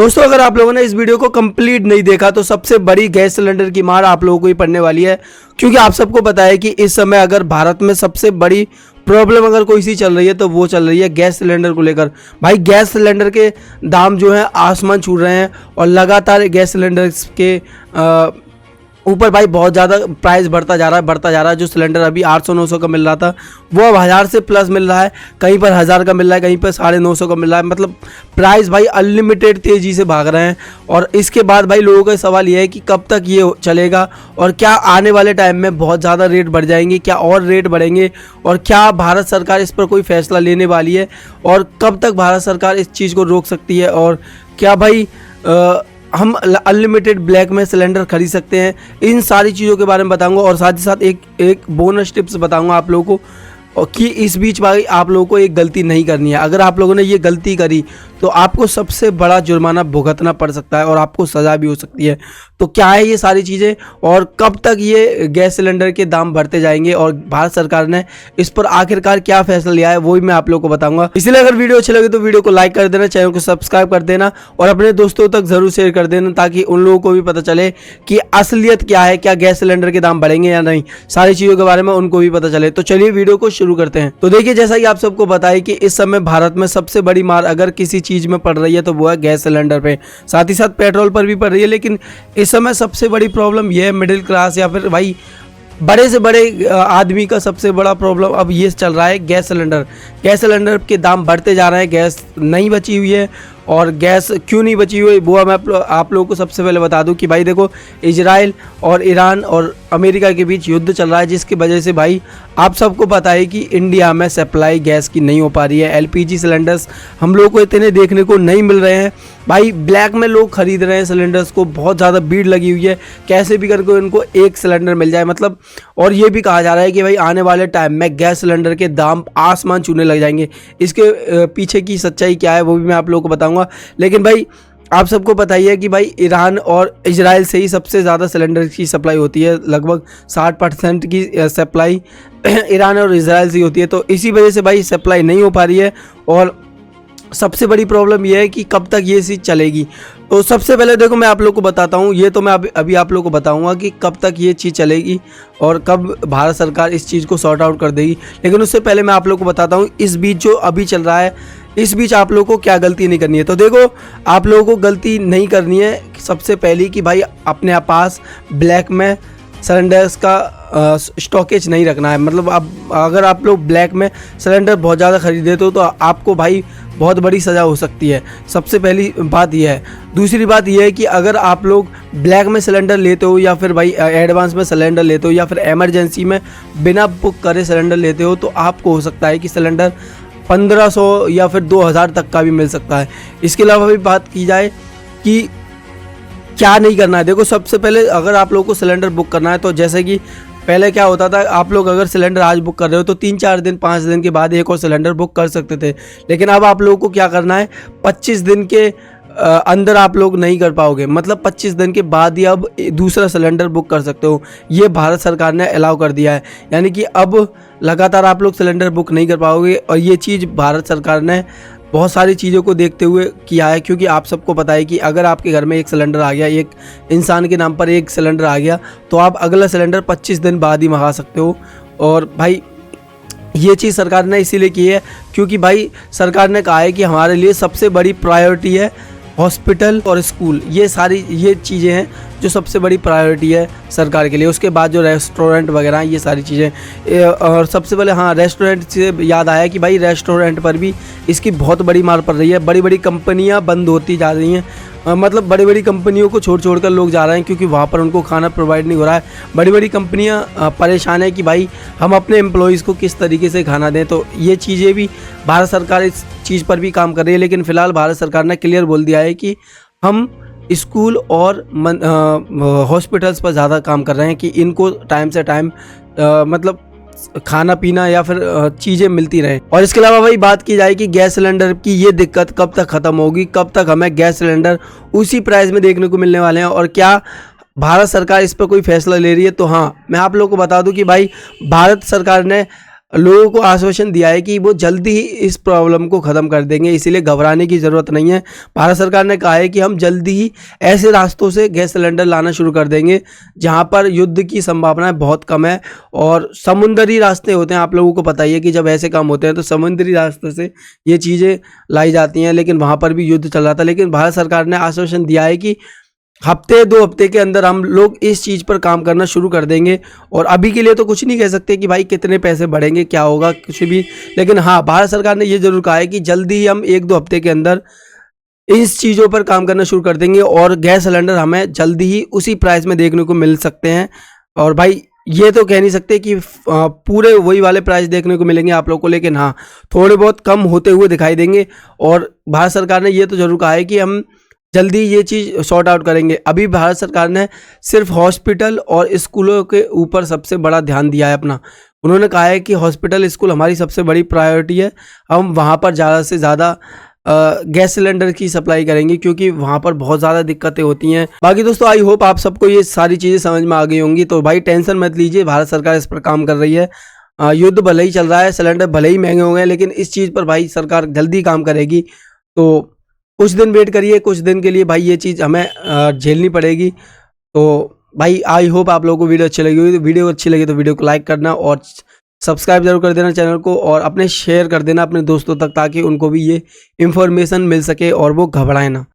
दोस्तों, अगर आप लोगों ने इस वीडियो को कंप्लीट नहीं देखा तो सबसे बड़ी गैस सिलेंडर की मार आप लोगों को ही पड़ने वाली है। क्योंकि आप सबको पता है कि इस समय अगर भारत में सबसे बड़ी प्रॉब्लम अगर कोई सी चल रही है तो वो चल रही है गैस सिलेंडर को लेकर। भाई, गैस सिलेंडर के दाम जो है आसमान छू रहे हैं और लगातार गैस सिलेंडर के ऊपर भाई बहुत ज़्यादा प्राइस बढ़ता जा रहा है। जो सिलेंडर अभी 800-900 का मिल रहा था वो अब 1000 से प्लस मिल रहा है, कहीं पर 1000 का मिल रहा है, कहीं पर 950 का मिल रहा है। मतलब प्राइस भाई अनलिमिटेड तेज़ी से भाग रहे हैं। और इसके बाद भाई लोगों का सवाल ये है कि कब तक ये चलेगा और क्या आने वाले टाइम में बहुत ज़्यादा रेट बढ़ जाएंगे, क्या और रेट बढ़ेंगे, और क्या भारत सरकार इस पर कोई फैसला लेने वाली है, और कब तक भारत सरकार इस चीज़ को रोक सकती है, और क्या भाई हम अनलिमिटेड ब्लैक में सिलेंडर खरीद सकते हैं। इन सारी चीज़ों के बारे में बताऊंगा और साथ ही साथ एक बोनस टिप्स बताऊंगा आप लोगों को कि इस बीच भाई आप लोगों को एक गलती नहीं करनी है। अगर आप लोगों ने ये गलती करी तो आपको सबसे बड़ा जुर्माना भुगतना पड़ सकता है और आपको सज़ा भी हो सकती है। तो क्या है ये सारी चीज़ें और कब तक ये गैस सिलेंडर के दाम बढ़ते जाएंगे और भारत सरकार ने इस पर आखिरकार क्या फैसला लिया है वो भी मैं आप लोगों को बताऊंगा। इसलिए अगर वीडियो अच्छी लगे तो वीडियो को लाइक कर देना, चैनल को सब्सक्राइब कर देना और अपने दोस्तों तक ज़रूर शेयर कर देना ताकि उन लोगों को भी पता चले कि असलियत क्या है, क्या गैस सिलेंडर के दाम बढ़ेंगे या नहीं, सारी चीज़ों के बारे में उनको भी पता चले। तो चलिए वीडियो को शुरू करते हैं। तो देखिए, जैसा कि आप सबको बताया कि इस समय भारत में सबसे बड़ी मार अगर किसी चीज़ में पड़ रही है तो वो है गैस सिलेंडर पे, साथ ही साथ पेट्रोल पर भी पड़ रही है। लेकिन इस समय सबसे बड़ी प्रॉब्लम ये है मिडिल क्लास या फिर भाई बड़े से बड़े आदमी का सबसे बड़ा प्रॉब्लम अब ये चल रहा है गैस सिलेंडर। गैस सिलेंडर के दाम बढ़ते जा रहे हैं, गैस नहीं बची हुई है। और गैस क्यों नहीं बची हुई वो मैं आप लोगों को सबसे पहले बता दूं कि भाई देखो, इजराइल और ईरान और अमेरिका के बीच युद्ध चल रहा है, जिसकी वजह से भाई आप सबको पता है कि इंडिया में सप्लाई गैस की नहीं हो पा रही है। एलपीजी सिलेंडर्स हम लोग को इतने देखने को नहीं मिल रहे हैं। भाई ब्लैक में लोग खरीद रहे हैं सिलेंडर्स को, बहुत ज़्यादा भीड़ लगी हुई है, कैसे भी करके उनको एक सिलेंडर मिल जाए। मतलब और ये भी कहा जा रहा है कि भाई आने वाले टाइम में गैस सिलेंडर के दाम आसमान छूने लग जाएंगे। इसके पीछे की सच्चाई क्या है वो भी मैं आप लोगों को बताऊंगा। लेकिन भाई आप सबको पता ही है कि भाई ईरान और इजराइल से ही सबसे ज़्यादा सिलेंडर की सप्लाई होती है, लगभग 60% की सप्लाई ईरान और इजराइल से होती है। तो इसी वजह से भाई सप्लाई नहीं हो पा रही है और सबसे बड़ी प्रॉब्लम यह है कि कब तक ये चीज़ चलेगी। तो सबसे पहले देखो मैं आप लोग को बताता हूँ, ये तो मैं अभी आप लोग को बताऊँगा कि कब तक ये चीज़ चलेगी और कब भारत सरकार इस चीज़ को सॉर्ट आउट कर देगी। लेकिन उससे पहले मैं आप लोग को बताता हूँ इस बीच जो अभी चल रहा है, इस बीच आप लोगों को क्या गलती नहीं करनी है। तो देखो, आप लोगों को गलती नहीं करनी है सबसे पहली कि भाई अपने पास ब्लैक में सिलेंडर्स का स्टॉकेज नहीं रखना है। मतलब अब अगर आप लोग ब्लैक में सिलेंडर बहुत ज़्यादा खरीदते हो तो आपको भाई बहुत बड़ी सज़ा हो सकती है। सबसे पहली बात यह है। दूसरी बात यह है कि अगर आप लोग ब्लैक में सिलेंडर लेते हो या फिर भाई एडवांस में सिलेंडर लेते हो या फिर इमरजेंसी में बिना बुक करे सिलेंडर लेते हो तो आपको हो सकता है कि सिलेंडर 1500 या फिर 2000 तक का भी मिल सकता है। इसके अलावा भी बात की जाए कि क्या नहीं करना है। देखो, सबसे पहले अगर आप लोगों को सिलेंडर बुक करना है तो जैसे कि पहले क्या होता था, आप लोग अगर सिलेंडर आज बुक कर रहे हो तो 3-4 दिन 5 दिन के बाद एक और सिलेंडर बुक कर सकते थे। लेकिन अब आप लोगों को क्या करना है, 25 दिन के अंदर आप लोग नहीं कर पाओगे। मतलब 25 दिन के बाद ही अब दूसरा सिलेंडर बुक कर सकते हो। ये भारत सरकार ने अलाउ कर दिया है, यानी कि अब लगातार आप लोग सिलेंडर बुक नहीं कर पाओगे। और ये चीज़ भारत सरकार ने बहुत सारी चीज़ों को देखते हुए किया है, क्योंकि आप सबको पता है कि अगर आपके घर में एक सिलेंडर आ गया, एक इंसान के नाम पर एक सिलेंडर आ गया, तो आप अगला सिलेंडर 25 दिन बाद ही मंगा सकते हो। और भाई ये चीज़ सरकार ने इसीलिए की है क्योंकि भाई सरकार ने कहा है कि हमारे लिए सबसे बड़ी प्रायोरिटी है हॉस्पिटल और स्कूल। ये सारी ये चीज़ें हैं जो सबसे बड़ी प्रायोरिटी है सरकार के लिए। उसके बाद जो रेस्टोरेंट वगैरह हैं, ये सारी चीज़ें। और सबसे पहले हाँ, रेस्टोरेंट से याद आया कि भाई रेस्टोरेंट पर भी इसकी बहुत बड़ी मार पड़ रही है। बड़ी बड़ी कंपनियां बंद होती जा रही हैं। मतलब बड़ी बड़ी कंपनियों को छोड़ कर लोग जा रहे हैं क्योंकि वहाँ पर उनको खाना प्रोवाइड नहीं हो रहा है। बड़ी बड़ी कंपनियां परेशान है कि भाई हम अपने एम्प्लॉयज़ को किस तरीके से खाना दें। तो ये चीज़ें भी भारत सरकार इस चीज़ पर भी काम कर रही है। लेकिन फ़िलहाल भारत सरकार ने क्लियर बोल दिया है कि हम स्कूल और हॉस्पिटल्स पर ज़्यादा काम कर रहे हैं कि इनको टाइम से टाइम मतलब खाना पीना या फिर चीज़ें मिलती रहें। और इसके अलावा भाई बात की जाए कि गैस सिलेंडर की ये दिक्कत कब तक ख़त्म होगी, कब तक हमें गैस सिलेंडर उसी प्राइस में देखने को मिलने वाले हैं और क्या भारत सरकार इस पर कोई फैसला ले रही है। तो हाँ, मैं आप लोगों को बता दूं कि भाई भारत सरकार ने लोगों को आश्वासन दिया है कि वो जल्दी ही इस प्रॉब्लम को ख़त्म कर देंगे, इसीलिए घबराने की ज़रूरत नहीं है। भारत सरकार ने कहा है कि हम जल्दी ही ऐसे रास्तों से गैस सिलेंडर लाना शुरू कर देंगे जहां पर युद्ध की संभावनाएं बहुत कम है। और समुद्री रास्ते होते हैं, आप लोगों को पता ही है कि जब ऐसे काम होते हैं तो समुद्री रास्ते से ये चीज़ें लाई जाती हैं, लेकिन वहाँ पर भी युद्ध चल रहा था। लेकिन भारत सरकार ने आश्वासन दिया है कि हफ्ते 2 हफ्ते के अंदर हम लोग इस चीज़ पर काम करना शुरू कर देंगे। और अभी के लिए तो कुछ नहीं कह सकते कि भाई कितने पैसे बढ़ेंगे, क्या होगा, कुछ भी। लेकिन हाँ, भारत सरकार ने ये ज़रूर कहा है कि जल्दी ही हम 1-2 हफ्ते के अंदर इस चीज़ों पर काम करना शुरू कर देंगे और गैस सिलेंडर हमें जल्दी ही उसी प्राइस में देखने को मिल सकते हैं। और भाई ये तो कह नहीं सकते कि पूरे वही वाले प्राइस देखने को मिलेंगे आप लोग को, लेकिन हाँ, थोड़े बहुत कम होते हुए दिखाई देंगे। और भारत सरकार ने ये तो ज़रूर कहा है कि हम जल्दी ये चीज़ सॉर्ट आउट करेंगे। अभी भारत सरकार ने सिर्फ हॉस्पिटल और स्कूलों के ऊपर सबसे बड़ा ध्यान दिया है अपना। उन्होंने कहा है कि हॉस्पिटल स्कूल हमारी सबसे बड़ी प्रायोरिटी है, हम वहाँ पर ज़्यादा से ज़्यादा गैस सिलेंडर की सप्लाई करेंगे, क्योंकि वहाँ पर बहुत ज़्यादा दिक्कतें होती हैं। बाकी दोस्तों, आई होप आप सबको ये सारी चीज़ें समझ में आ गई होंगी। तो भाई टेंशन मत लीजिए, भारत सरकार इस पर काम कर रही है। युद्ध भले ही चल रहा है, सिलेंडर भले ही महंगे हो गए, लेकिन इस चीज़ पर भाई सरकार जल्दी काम करेगी। तो कुछ दिन वेट करिए, कुछ दिन के लिए भाई ये चीज़ हमें झेलनी पड़ेगी। तो भाई आई होप आप लोगों को वीडियो अच्छी लगी होगी। तो वीडियो अच्छी लगी तो वीडियो को लाइक करना और सब्सक्राइब जरूर कर देना चैनल को, और अपने शेयर कर देना अपने दोस्तों तक, ताकि उनको भी ये इन्फॉर्मेशन मिल सके और वो घबराए ना।